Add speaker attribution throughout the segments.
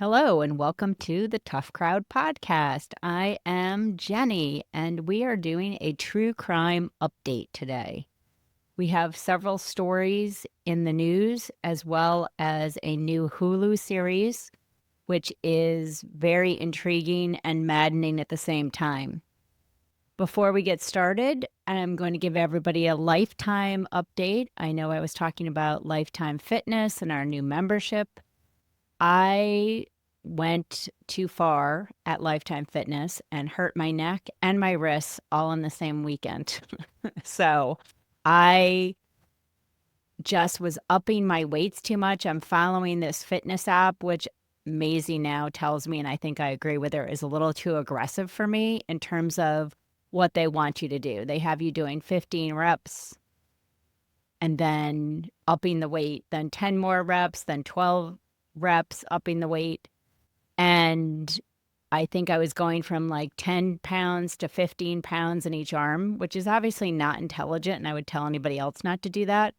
Speaker 1: Hello and welcome to the Tough Crowd podcast. I am Jenny and we are doing a true crime update today. We have several stories in the news as well as a new Hulu series, which is very intriguing and maddening at the same time. Before we get started, I'm going to give everybody a Lifetime update. I know I was talking about Lifetime Fitness and our new membership. I went too far at Lifetime Fitness and hurt my neck and my wrists all in the same weekend. So I just was upping my weights too much. I'm following this fitness app, which Maisie now tells me, and I think I agree with her, is a little too aggressive for me in terms of what they want you to do. They have you doing 15 reps and then upping the weight, then 10 more reps, then 12 reps, upping the weight. And I think I was going from like 10 pounds to 15 pounds in each arm, which is obviously not intelligent. And I would tell anybody else not to do that.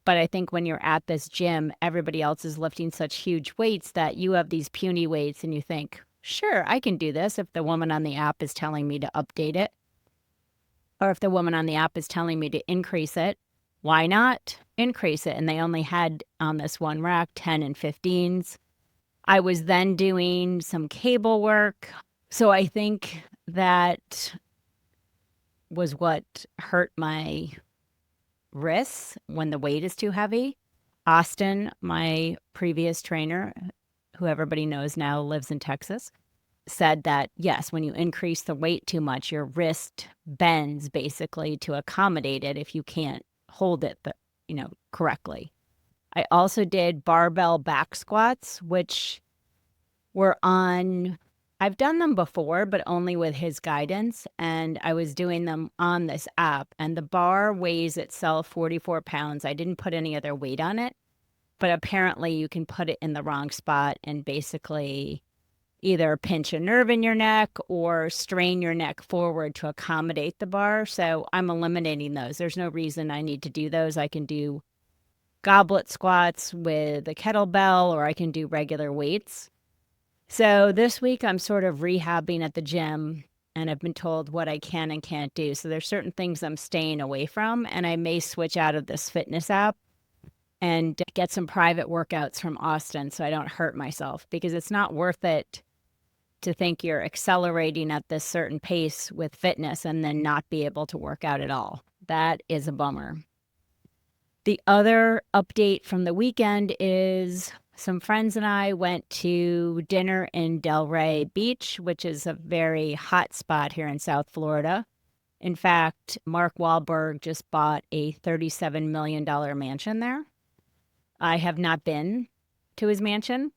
Speaker 1: But I think when you're at this gym, everybody else is lifting such huge weights that you have these puny weights and you think, sure, I can do this if the woman on the app is telling me to update it. Or if the woman on the app is telling me to increase it, why not increase it? And they only had on this one rack 10 and 15s. I was then doing some cable work. So I think that was what hurt my wrists when the weight is too heavy. Austin, my previous trainer, who everybody knows now lives in Texas, said that, yes, when you increase the weight too much, your wrist bends basically to accommodate it if you can't hold it, correctly. I also did barbell back squats, which I've done them before, but only with his guidance. And I was doing them on this app and the bar weighs itself 44 pounds. I didn't put any other weight on it, but apparently you can put it in the wrong spot and basically either pinch a nerve in your neck or strain your neck forward to accommodate the bar. So I'm eliminating those. There's no reason I need to do those. I can do goblet squats with a kettlebell or I can do regular weights. So this week I'm sort of rehabbing at the gym and I've been told what I can and can't do. So there's certain things I'm staying away from and I may switch out of this fitness app and get some private workouts from Austin so I don't hurt myself because it's not worth it to think you're accelerating at this certain pace with fitness and then not be able to work out at all. That is a bummer. The other update from the weekend is some friends and I went to dinner in Delray Beach, which is a very hot spot here in South Florida. In fact, Mark Wahlberg just bought a $37 million mansion there. I have not been to his mansion,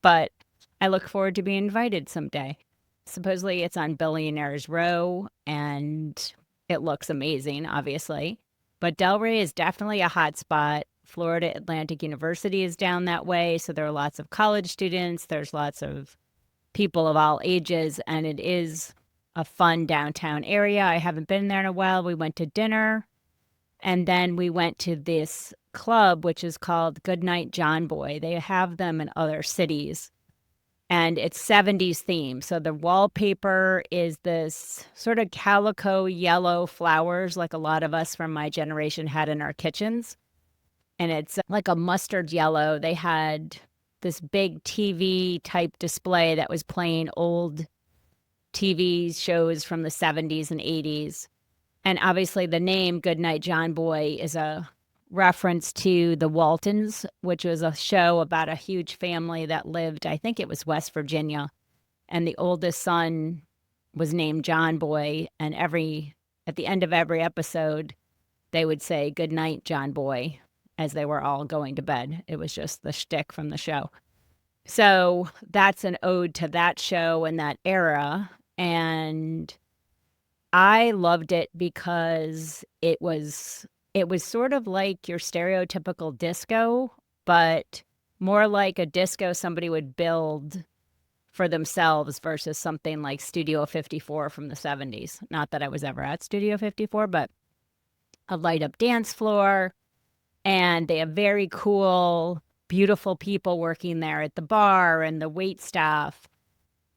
Speaker 1: but I look forward to being invited someday. Supposedly it's on Billionaires Row and it looks amazing, obviously. But Delray is definitely a hot spot. Florida Atlantic University is down that way. So there are lots of college students. There's lots of people of all ages. And it is a fun downtown area. I haven't been there in a while. We went to dinner. And then we went to this club, which is called Goodnight John Boy. They have them in other cities. And it's 70s theme. So the wallpaper is this sort of calico yellow flowers like a lot of us from my generation had in our kitchens. And it's like a mustard yellow. They had this big TV type display that was playing old TV shows from the 70s and 80s. And obviously the name Goodnight John Boy is a reference to the Waltons, which was a show about a huge family that lived, I think it was West Virginia. And the oldest son was named John Boy. And at the end of every episode, they would say, "Good night, John Boy," as they were all going to bed. It was just the shtick from the show. So that's an ode to that show and that era. And I loved it because it was sort of like your stereotypical disco, but more like a disco somebody would build for themselves versus something like Studio 54 from the 70s. Not that I was ever at Studio 54, but a light up dance floor. And they have very cool beautiful people working there at the bar and the wait staff.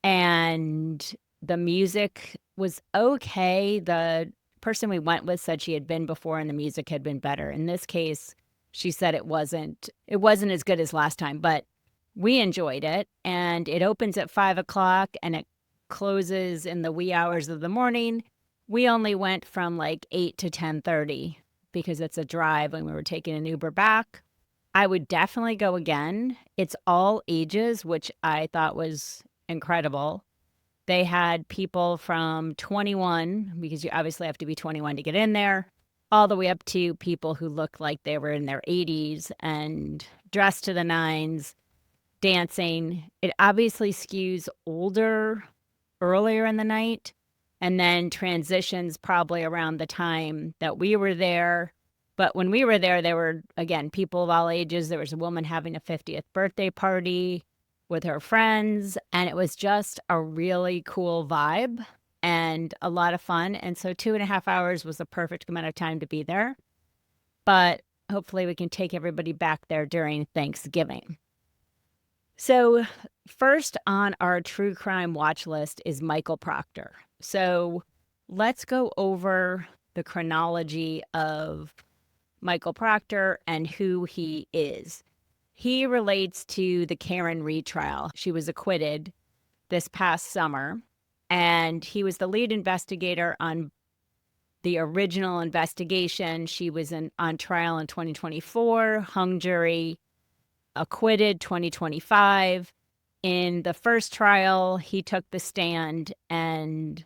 Speaker 1: And the music was okay. The person we went with said she had been before and the music had been better. In this case, she said it wasn't as good as last time, but we enjoyed it. And it opens at 5 o'clock and it closes in the wee hours of the morning. We only went from like 8 to 10:30 because it's a drive and we were taking an Uber back. I would definitely go again. It's all ages, which I thought was incredible. They had people from 21, because you obviously have to be 21 to get in there, all the way up to people who looked like they were in their 80s and dressed to the nines, dancing. It obviously skews older earlier in the night and then transitions probably around the time that we were there. But when we were there were, again, people of all ages. There was a woman having a 50th birthday party with her friends, and it was just a really cool vibe and a lot of fun. And so 2.5 hours was the perfect amount of time to be there. But hopefully we can take everybody back there during Thanksgiving. So first on our true crime watch list is Michael Proctor. So let's go over the chronology of Michael Proctor and who he is. He relates to the Karen Reed trial. She was acquitted this past summer, and he was the lead investigator on the original investigation. She was on trial in 2024, hung jury, acquitted 2025. In the first trial, he took the stand and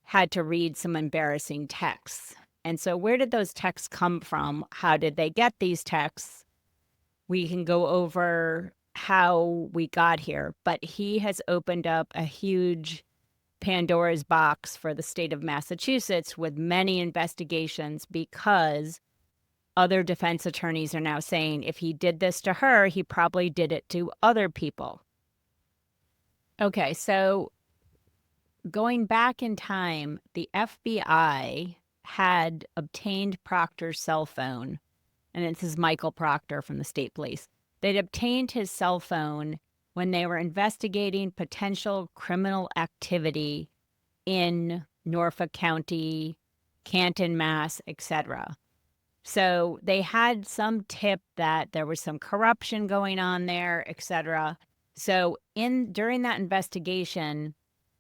Speaker 1: had to read some embarrassing texts. And so where did those texts come from? How did they get these texts? We can go over how we got here, but he has opened up a huge Pandora's box for the state of Massachusetts with many investigations, because other defense attorneys are now saying if he did this to her, he probably did it to other people. Okay, so going back in time, the FBI had obtained Proctor's cell phone, and this is Michael Proctor from the state police. They'd obtained his cell phone when they were investigating potential criminal activity in Norfolk County, Canton, Mass, etc. So they had some tip that there was some corruption going on there, etc. So during that investigation,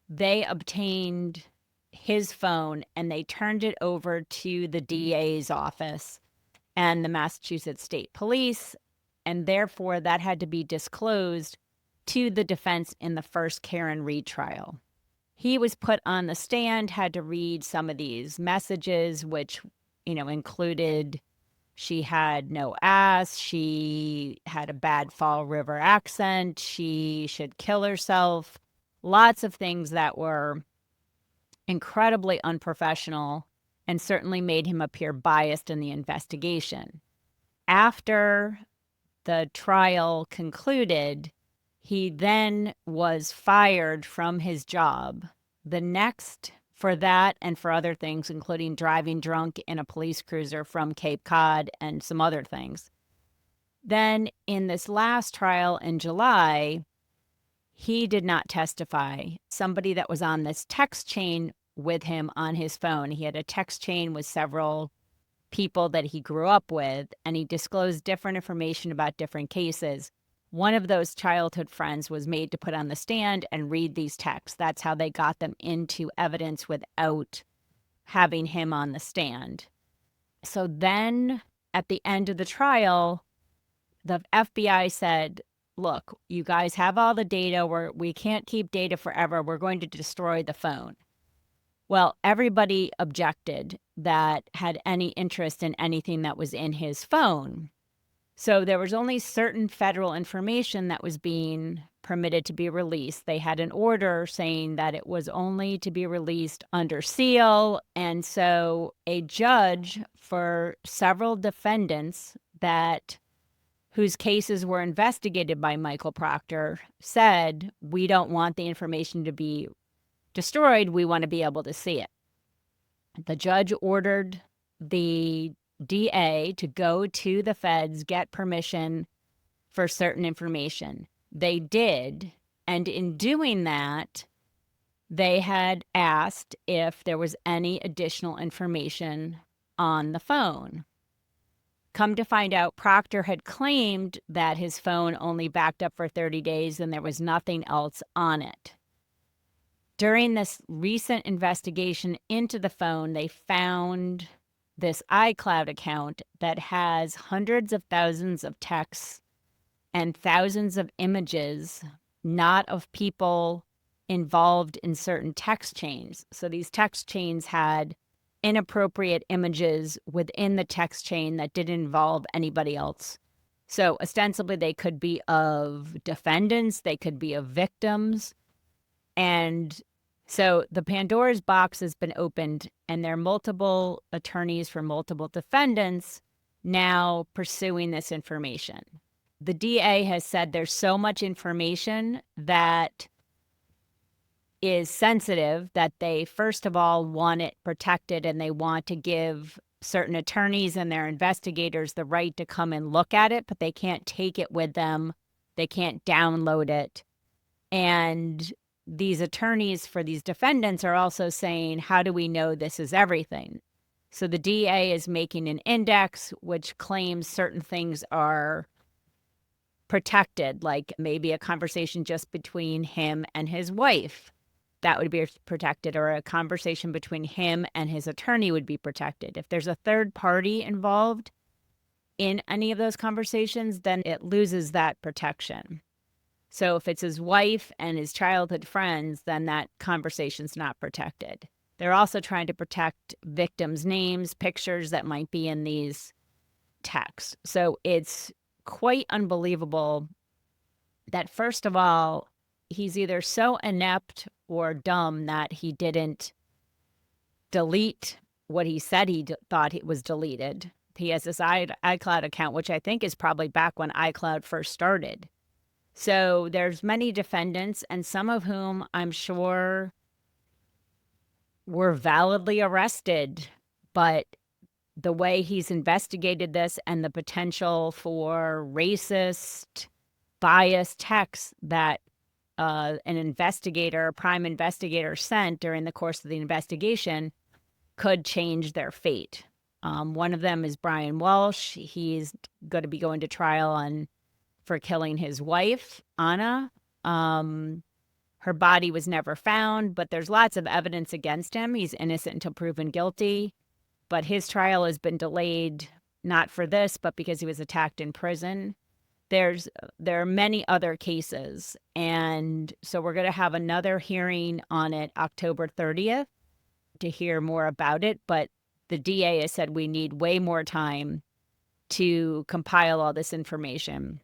Speaker 1: they obtained his phone and they turned it over to the DA's office and the Massachusetts State Police, and therefore that had to be disclosed to the defense in the first Karen Reed trial. He was put on the stand, had to read some of these messages, which, included she had no ass, she had a bad Fall River accent, she should kill herself, lots of things that were incredibly unprofessional and certainly made him appear biased in the investigation. After the trial concluded, he then was fired from his job. The next, for that and for other things, including driving drunk in a police cruiser from Cape Cod and some other things. Then in this last trial in July, he did not testify. Somebody that was on this text chain with him on his phone, he had a text chain with several people that he grew up with, and he disclosed different information about different cases. One of those childhood friends was made to put on the stand and read these texts. That's how they got them into evidence without having him on the stand. So then at the end of the trial, the FBI said, look, you guys have all the data. We can't keep data forever. We're going to destroy the phone. Well, everybody objected that had any interest in anything that was in his phone. So there was only certain federal information that was being permitted to be released. They had an order saying that it was only to be released under seal. And so a judge for several defendants whose cases were investigated by Michael Proctor said, we don't want the information to be destroyed. We want to be able to see it. The judge ordered the DA to go to the feds, get permission for certain information. They did. And in doing that, they had asked if there was any additional information on the phone. Come to find out, Proctor had claimed that his phone only backed up for 30 days and there was nothing else on it. During this recent investigation into the phone, they found this iCloud account that has hundreds of thousands of texts and thousands of images, not of people involved in certain text chains. So these text chains had inappropriate images within the text chain that didn't involve anybody else. So ostensibly they could be of defendants, they could be of victims. And so the Pandora's box has been opened, and there are multiple attorneys for multiple defendants now pursuing this information. The DA has said there's so much information that is sensitive that they, first of all, want it protected, and they want to give certain attorneys and their investigators the right to come and look at it, but they can't take it with them. They can't download it. And these attorneys for these defendants are also saying, how do we know this is everything? So the DA is making an index which claims certain things are protected, like maybe a conversation just between him and his wife. That would be protected, or a conversation between him and his attorney would be protected. If there's a third party involved in any of those conversations, then it loses that protection. So if it's his wife and his childhood friends, then that conversation's not protected. They're also trying to protect victims' names, pictures that might be in these texts. So it's quite unbelievable that, first of all, he's either so inept or dumb that he didn't delete what he said he thought it was deleted. He has this iCloud account, which I think is probably back when iCloud first started. So there's many defendants, and some of whom I'm sure were validly arrested, but the way he's investigated this and the potential for racist, biased texts that an investigator, a prime investigator, sent during the course of the investigation could change their fate. One of them is Brian Walsh. He's going to be going to trial for killing his wife, Anna. Her body was never found, but there's lots of evidence against him. He's innocent until proven guilty, but his trial has been delayed, not for this, but because he was attacked in prison. There are many other cases, and so we're going to have another hearing on it October 30th to hear more about it, but the DA has said we need way more time to compile all this information.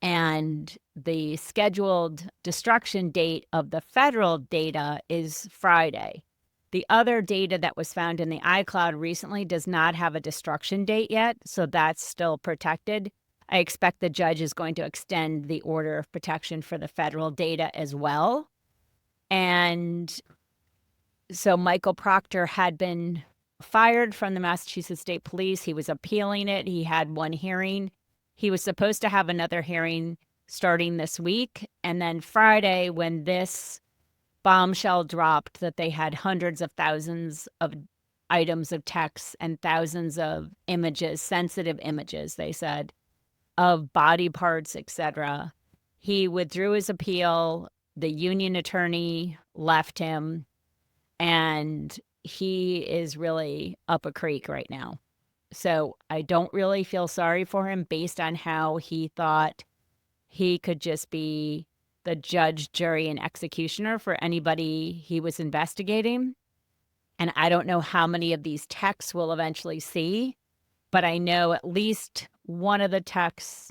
Speaker 1: And the scheduled destruction date of the federal data is Friday. The other data that was found in the iCloud recently does not have a destruction date yet, so that's still protected. I expect the judge is going to extend the order of protection for the federal data as well. And so Michael Proctor had been fired from the Massachusetts State Police. He was appealing it. He had one hearing. He was supposed to have another hearing starting this week. And then Friday, when this bombshell dropped that they had hundreds of thousands of items of text and thousands of images, sensitive images, they said, of body parts, etc., he withdrew his appeal. The union attorney left him, and he is really up a creek right now. So I don't really feel sorry for him based on how he thought he could just be the judge, jury, and executioner for anybody he was investigating. And I don't know how many of these texts we'll eventually see, but I know at least one of the texts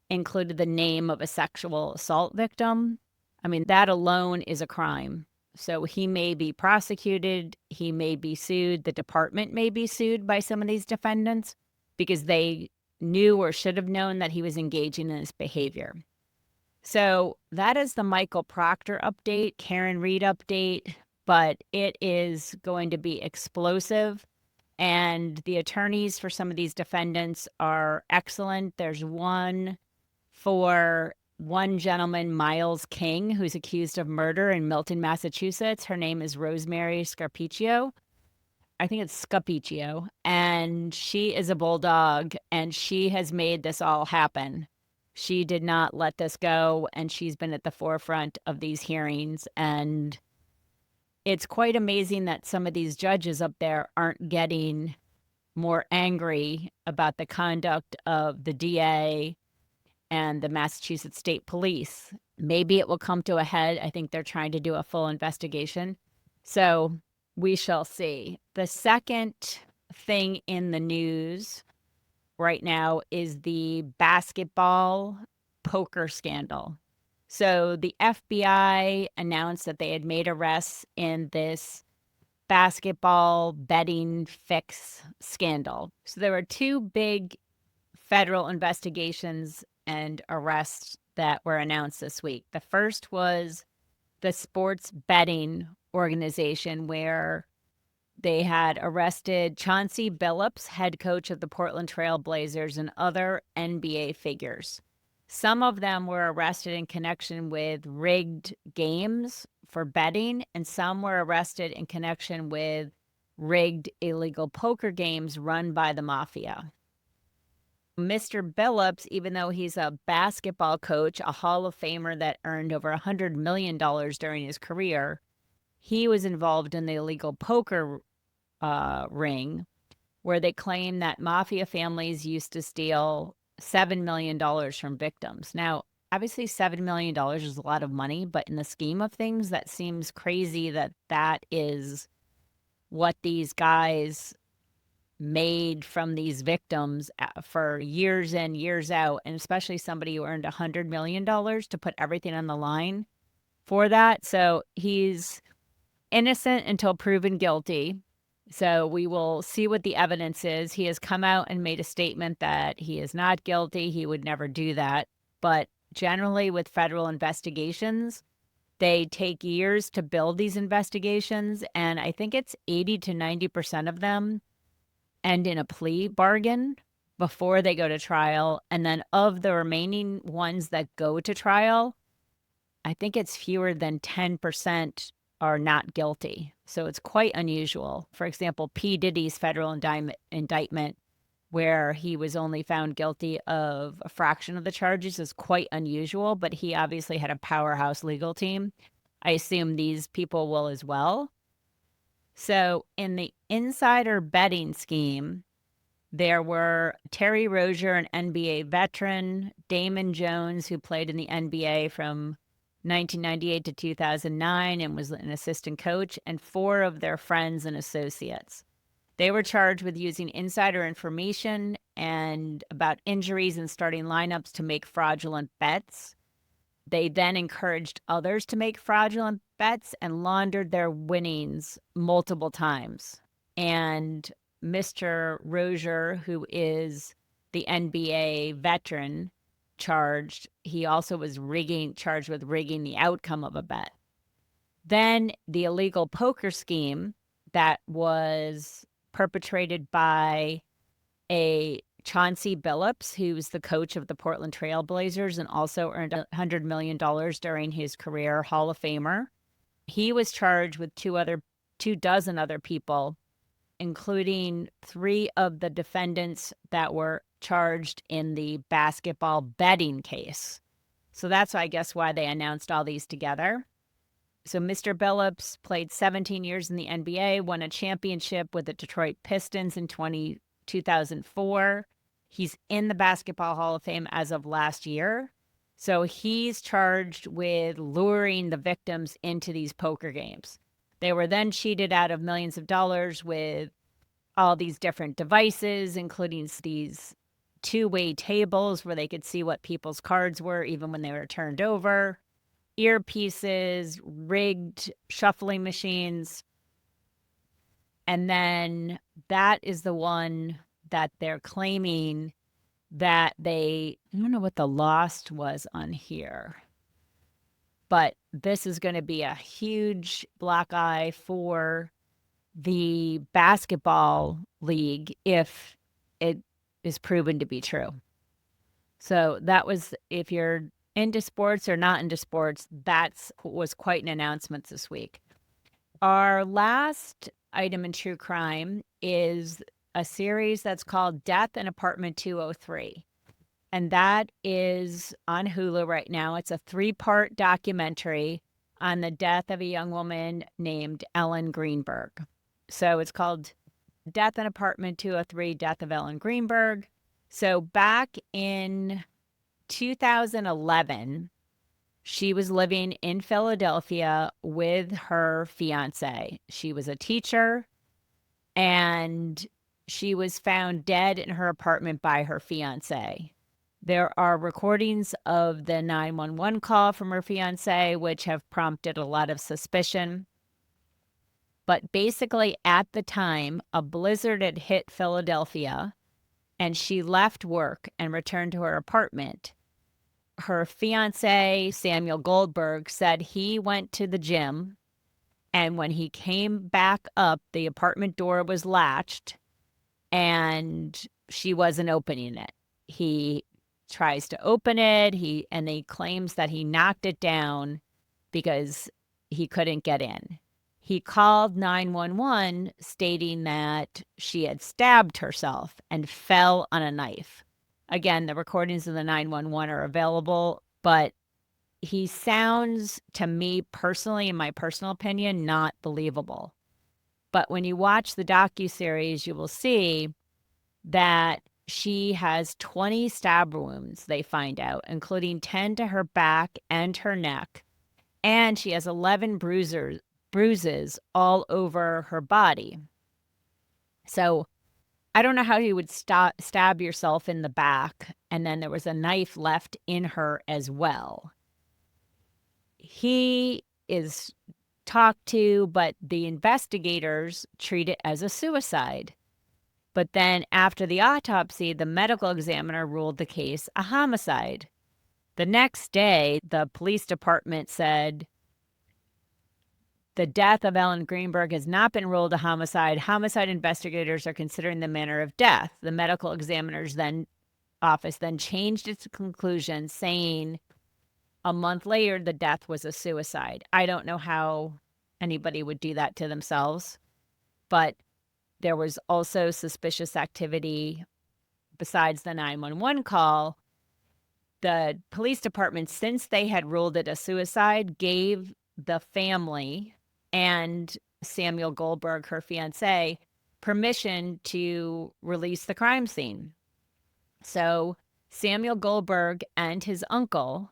Speaker 1: included the name of a sexual assault victim. I mean, that alone is a crime. So he may be prosecuted, he may be sued, the department may be sued by some of these defendants because they knew or should have known that he was engaging in this behavior. So that is the Michael Proctor update, Karen Reed update, but it is going to be explosive. And the attorneys for some of these defendants are excellent. There's one for one gentleman, Miles King, who's accused of murder in Milton, Massachusetts. Her name is Rosemary Scarpiccio. I think it's Scapiccio. And she is a bulldog, and she has made this all happen. She did not let this go, and she's been at the forefront of these hearings. And it's quite amazing that some of these judges up there aren't getting more angry about the conduct of the DA and the Massachusetts State Police. Maybe it will come to a head. I think they're trying to do a full investigation. So we shall see. The second thing in the news right now is the basketball poker scandal. So the FBI announced that they had made arrests in this basketball betting fix scandal. So there were two big federal investigations and arrests that were announced this week. The first was the sports betting organization, where they had arrested Chauncey Billups, head coach of the Portland Trail Blazers, and other NBA figures. Some of them were arrested in connection with rigged games for betting, and some were arrested in connection with rigged illegal poker games run by the mafia. Mr. Billups, even though he's a basketball coach, a Hall of Famer that earned over $100 million during his career, he was involved in the illegal poker ring, where they claim that mafia families used to steal $7 million from victims. Now, obviously, $7 million is a lot of money, but in the scheme of things, that seems crazy that that is what these guys made from these victims for years in, years out, and especially somebody who earned $100 million to put everything on the line for that. So he's innocent until proven guilty. So we will see what the evidence is. He has come out and made a statement that he is not guilty. He would never do that. But generally, with federal investigations, they take years to build these investigations. And I think it's 80 to 90% of them end in a plea bargain before they go to trial. And then of the remaining ones that go to trial, I think it's fewer than 10% are not guilty. So it's quite unusual. For example, P. Diddy's federal indictment, where he was only found guilty of a fraction of the charges, is quite unusual, but he obviously had a powerhouse legal team. I assume these people will as well. So in the insider betting scheme, there were Terry Rozier, an NBA veteran, Damon Jones, who played in the NBA from 1998 to 2009 and was an assistant coach, and 4 of their friends and associates. They were charged with using insider information and about injuries and starting lineups to make fraudulent bets. They then encouraged others to make fraudulent bets and laundered their winnings multiple times. And Mr. Rozier, who is the NBA veteran, he also was charged with rigging the outcome of a bet. Then the illegal poker scheme that was perpetrated by a Chauncey Billups, who's the coach of the Portland Trail Blazers and also earned $100 million during his career, Hall of Famer. He was charged with 24 other people, including 3 of the defendants that were charged in the basketball betting case. So that's, I guess, why they announced all these together. So Mr. Billups played 17 years in the NBA, won a championship with the Detroit Pistons in 2004. He's in the Basketball Hall of Fame as of last year. So he's charged with luring the victims into these poker games. They were then cheated out of millions of dollars with all these different devices, including these 2-way tables where they could see what people's cards were even when they were turned over, earpieces, rigged shuffling machines. And then that is the one that they're claiming that I don't know what the lost was on here, but this is going to be a huge black eye for the basketball league if it is proven to be true. So that was, if you're into sports or not into sports, that's was quite an announcement this week. Our last item in true crime is a series that's called Death in Apartment 203. And that is on Hulu right now. It's a 3-part documentary on the death of a young woman named Ellen Greenberg. So it's called Death in Apartment 203, Death of Ellen Greenberg. So back in 2011, she was living in Philadelphia with her fiance. She was a teacher, and she was found dead in her apartment by her fiance. There are recordings of the 911 call from her fiance, which have prompted a lot of suspicion. But basically, at the time, a blizzard had hit Philadelphia, and she left work and returned to her apartment. Her fiance, Samuel Goldberg, said he went to the gym, and when he came back up, the apartment door was latched and she wasn't opening it. He tries to open it, and he claims that he knocked it down because he couldn't get in. He called 911 stating that she had stabbed herself and fell on a knife. Again, the recordings of the 911 are available, but he sounds, to me personally, in my personal opinion, not believable. But when you watch the docuseries, you will see that she has 20 stab wounds, they find out, including 10 to her back and her neck. And she has 11 bruises all over her body. So I don't know how you would stab yourself in the back, and then there was a knife left in her as well. He is talked to, but the investigators treat it as a suicide. But then after the autopsy, the medical examiner ruled the case a homicide. The next day, the police department said the death of Ellen Greenberg has not been ruled a homicide. Homicide investigators are considering the manner of death. The medical examiner's office then changed its conclusion, saying a month later the death was a suicide. I don't know how anybody would do that to themselves, but there was also suspicious activity besides the 911 call. The police department, since they had ruled it a suicide, gave the family and Samuel Goldberg, her fiance, permission to release the crime scene. So Samuel Goldberg and his uncle,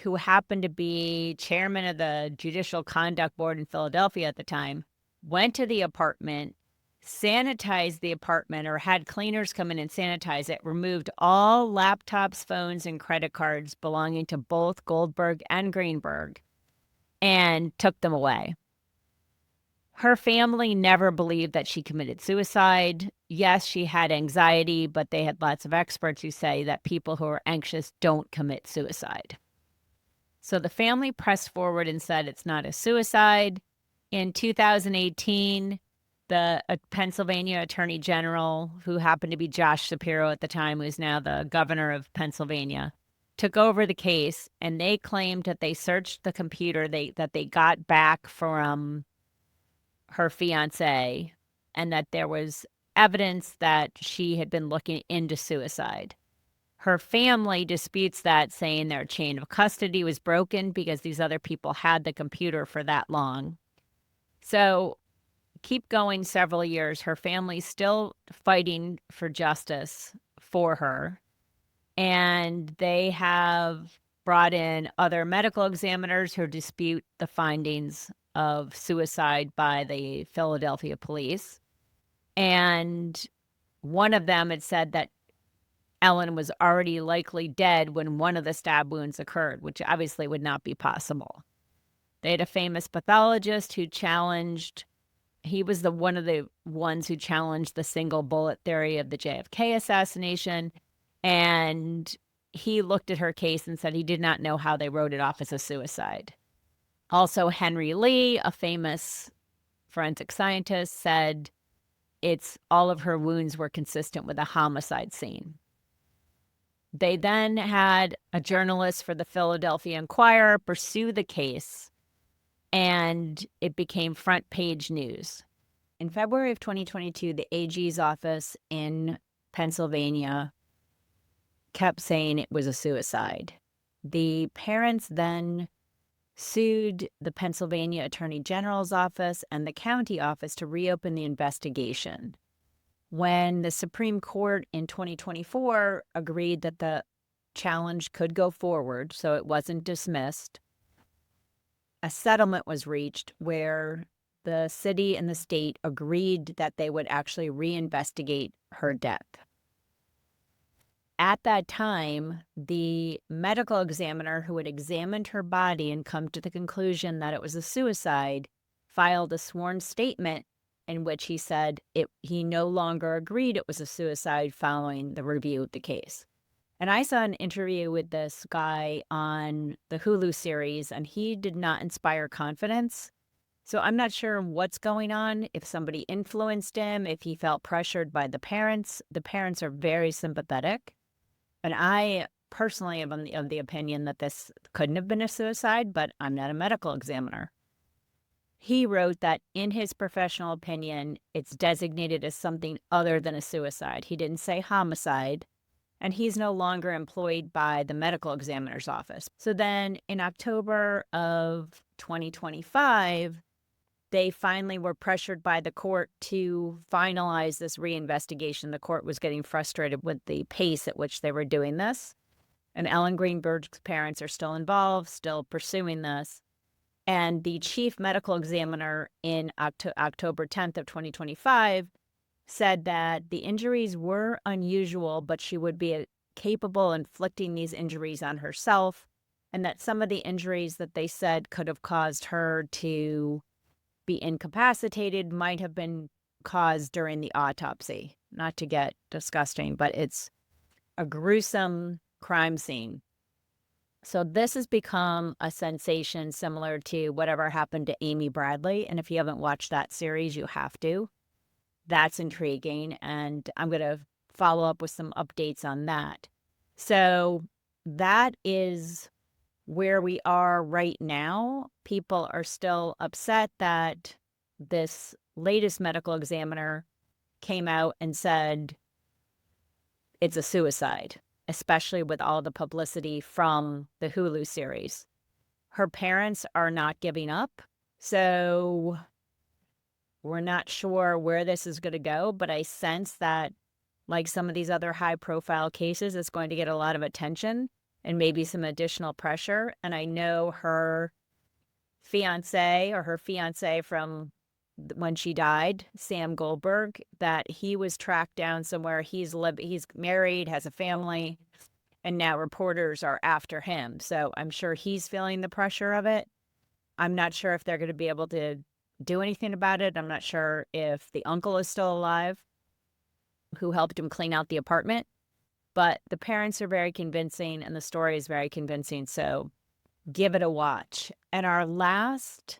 Speaker 1: who happened to be chairman of the Judicial Conduct Board in Philadelphia at the time, went to the apartment, sanitized the apartment, or had cleaners come in and sanitize it, removed all laptops, phones, and credit cards belonging to both Goldberg and Greenberg, and took them away. Her family never believed that she committed suicide. Yes, she had anxiety, but they had lots of experts who say that people who are anxious don't commit suicide. So the family pressed forward and said it's not a suicide. In 2018, the Pennsylvania Attorney General, who happened to be Josh Shapiro at the time, who's now the governor of Pennsylvania, took over the case, and they claimed that they searched the computer that they got back from her fiance, and that there was evidence that she had been looking into suicide. Her family disputes that, saying their chain of custody was broken because these other people had the computer for that long. So keep going several years. Her family's still fighting for justice for her. And they have brought in other medical examiners who dispute the findings of suicide by the Philadelphia police. And one of them had said that Ellen was already likely dead when one of the stab wounds occurred, which obviously would not be possible. They had a famous pathologist who challenged, he was one of the ones who challenged the single bullet theory of the JFK assassination. And he looked at her case and said he did not know how they wrote it off as a suicide. Also, Henry Lee, a famous forensic scientist, said it's all of her wounds were consistent with a homicide scene. They then had a journalist for the Philadelphia Inquirer pursue the case, and it became front page news. In February of 2022, the AG's office in Pennsylvania kept saying it was a suicide. The parents then sued the Pennsylvania Attorney General's office and the county office to reopen the investigation. When the Supreme Court in 2024 agreed that the challenge could go forward, so it wasn't dismissed, a settlement was reached where the city and the state agreed that they would actually reinvestigate her death. At that time, the medical examiner who had examined her body and come to the conclusion that it was a suicide filed a sworn statement in which he said he no longer agreed it was a suicide following the review of the case. And I saw an interview with this guy on the Hulu series, and he did not inspire confidence. So I'm not sure what's going on, if somebody influenced him, if he felt pressured by the parents. The parents are very sympathetic. And I personally am of the opinion that this couldn't have been a suicide, but I'm not a medical examiner. He wrote that in his professional opinion, it's designated as something other than a suicide. He didn't say homicide, and he's no longer employed by the medical examiner's office. So then in October of 2025, they finally were pressured by the court to finalize this reinvestigation. The court was getting frustrated with the pace at which they were doing this. And Ellen Greenberg's parents are still involved, still pursuing this. And the chief medical examiner in October 10th of 2025 said that the injuries were unusual, but she would be capable of inflicting these injuries on herself, and that some of the injuries that they said could have caused her to be incapacitated might have been caused during the autopsy. Not to get disgusting, but it's a gruesome crime scene. So this has become a sensation similar to whatever happened to Amy Bradley. And if you haven't watched that series, you have to. That's intriguing. And I'm going to follow up with some updates on that. So that is where we are right now. People are still upset that this latest medical examiner came out and said it's a suicide, especially with all the publicity from the Hulu series. Her parents are not giving up, so we're not sure where this is going to go, but I sense that, like some of these other high-profile cases, it's going to get a lot of attention and maybe some additional pressure. And I know her fiance from when she died, Sam Goldberg, that he was tracked down somewhere. He's married, has a family, and now reporters are after him. So I'm sure he's feeling the pressure of it. I'm not sure if they're going to be able to do anything about it. I'm not sure if the uncle is still alive who helped him clean out the apartment. But the parents are very convincing, and the story is very convincing. So give it a watch. And our last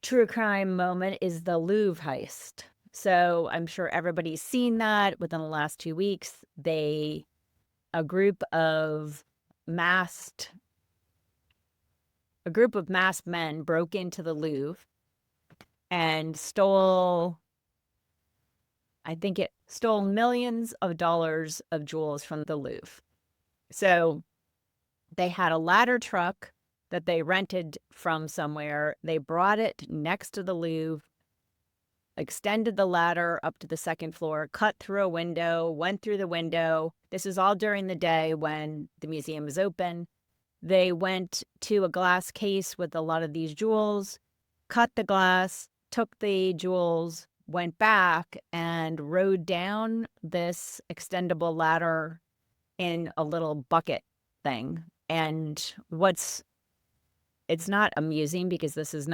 Speaker 1: true crime moment is the Louvre heist. So I'm sure everybody's seen that within the last 2 weeks. A group of masked men broke into the Louvre and stole millions of dollars of jewels from the Louvre. So they had a ladder truck that they rented from somewhere. They brought it next to the Louvre, extended the ladder up to the second floor, cut through a window, went through the window. This is all during the day when the museum is open. They went to a glass case with a lot of these jewels, cut the glass, took the jewels, went back and rode down this extendable ladder in a little bucket thing. And it's not amusing because this is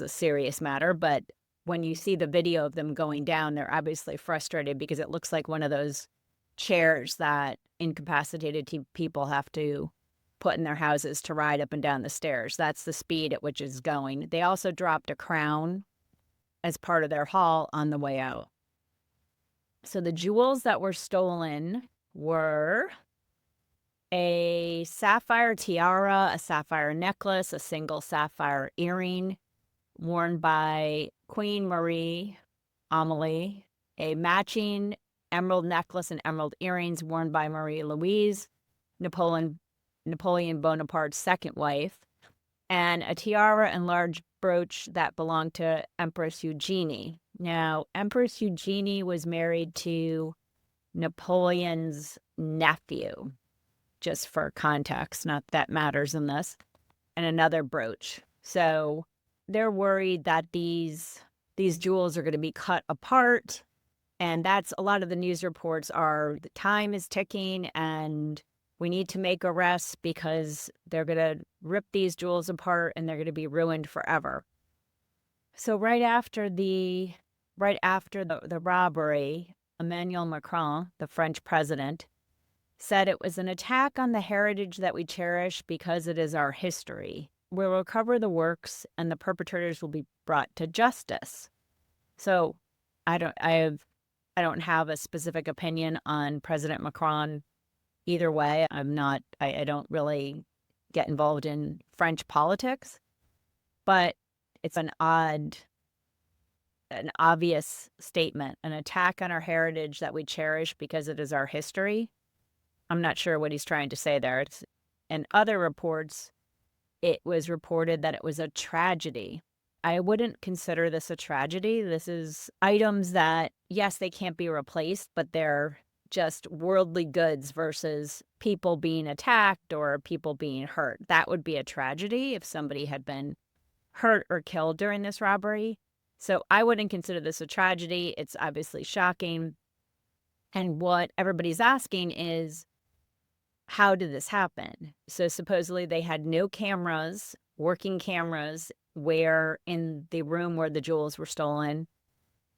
Speaker 1: a serious matter, but when you see the video of them going down, they're obviously frustrated because it looks like one of those chairs that incapacitated people have to put in their houses to ride up and down the stairs. That's the speed at which it's going. They also dropped a crown as part of their haul on the way out. So the jewels that were stolen were a sapphire tiara, a sapphire necklace, a single sapphire earring worn by Queen Marie Amelie, a matching emerald necklace and emerald earrings worn by Marie Louise, Napoleon Bonaparte's second wife, and a tiara and large brooch that belonged to Empress Eugenie. Now, Empress Eugenie was married to Napoleon's nephew, just for context, not that matters in this, and another brooch. So they're worried that these jewels are going to be cut apart. And that's a lot of the news reports are the time is ticking and we need to make arrests because they're going to rip these jewels apart and they're going to be ruined forever. So right after the robbery, Emmanuel Macron, the French president, said it was an attack on the heritage that we cherish because it is our history. We'll recover the works and the perpetrators will be brought to justice. So I don't have a specific opinion on President Macron either way. I don't really get involved in French politics, but it's an obvious statement, an attack on our heritage that we cherish because it is our history. I'm not sure what he's trying to say there. In other reports, it was reported that it was a tragedy. I wouldn't consider this a tragedy. This is items that, yes, they can't be replaced, but they're just worldly goods versus people being attacked or people being hurt. That would be a tragedy if somebody had been hurt or killed during this robbery. So I wouldn't consider this a tragedy. It's obviously shocking. And what everybody's asking is, how did this happen? So supposedly they had no cameras, working cameras, where in the room where the jewels were stolen.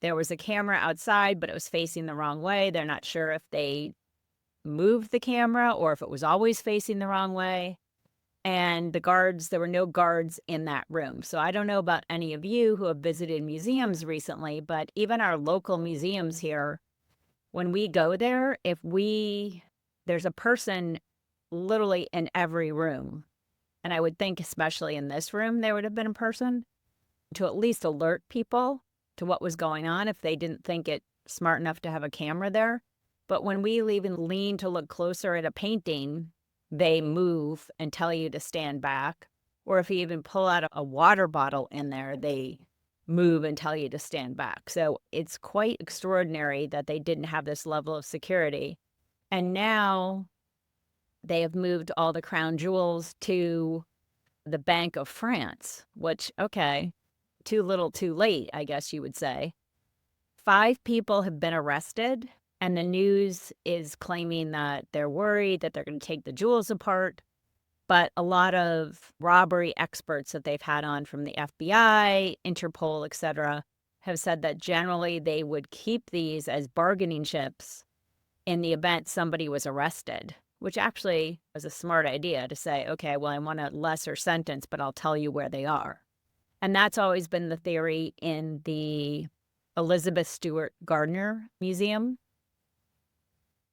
Speaker 1: There was a camera outside, but it was facing the wrong way. They're not sure if they moved the camera or if it was always facing the wrong way. And there were no guards in that room. So I don't know about any of you who have visited museums recently, but even our local museums here, when we go there, there's a person literally in every room. And I would think, especially in this room, there would have been a person to at least alert people to what was going on if they didn't think it smart enough to have a camera there. But when we even lean to look closer at a painting, they move and tell you to stand back. Or if you even pull out a water bottle in there, they move and tell you to stand back. So it's quite extraordinary that they didn't have this level of security. And now they have moved all the crown jewels to the Bank of France, which, okay, too little too late, I guess you would say. 5 people have been arrested, and the news is claiming that they're worried that they're going to take the jewels apart. But a lot of robbery experts that they've had on from the FBI, Interpol, etc., have said that generally they would keep these as bargaining chips in the event somebody was arrested, which actually was a smart idea to say, okay, well, I want a lesser sentence, but I'll tell you where they are. And that's always been the theory in the Elizabeth Stewart Gardner Museum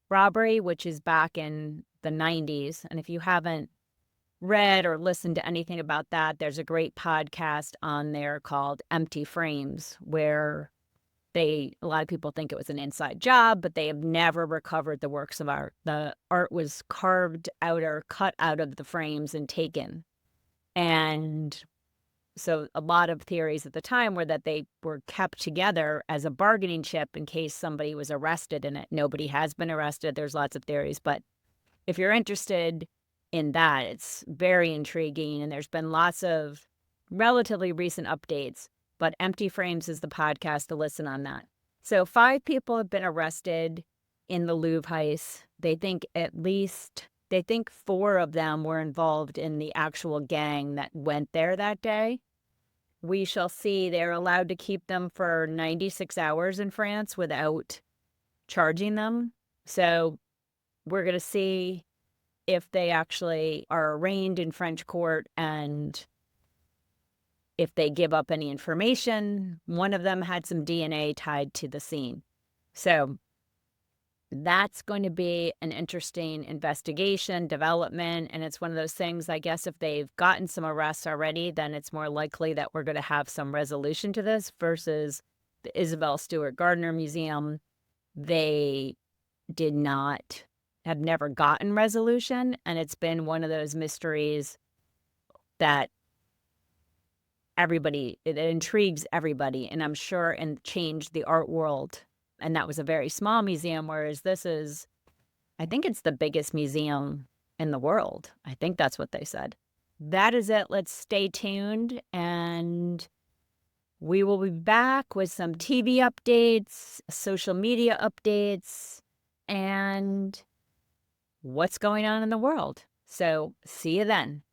Speaker 1: robbery, which is back in the 90s. And if you haven't read or listened to anything about that, there's a great podcast on there called Empty Frames, where a lot of people think it was an inside job, but they have never recovered the works of art. The art was carved out or cut out of the frames and taken. And so a lot of theories at the time were that they were kept together as a bargaining chip in case somebody was arrested in it. Nobody has been arrested. There's lots of theories. But if you're interested in that, it's very intriguing. And there's been lots of relatively recent updates. But Empty Frames is the podcast to listen on that. So 5 people have been arrested in the Louvre heist. They think 4 of them were involved in the actual gang that went there that day. We shall see. They're allowed to keep them for 96 hours in France without charging them. So we're going to see if they actually are arraigned in French court and if they give up any information. One of them had some DNA tied to the scene. So That's going to be an interesting investigation, development, and it's one of those things, I guess, if they've gotten some arrests already, then it's more likely that we're gonna have some resolution to this versus the Isabel Stewart Gardner Museum. They did not have never gotten resolution, and it's been one of those mysteries that it intrigues everybody, and I'm sure and changed the art world, and that was a very small museum, whereas this is I think it's the biggest museum in the world. I think that's what they said. That is it. Let's stay tuned, and we will be back with some TV updates, social media updates, and what's going on in the world. So, see you then.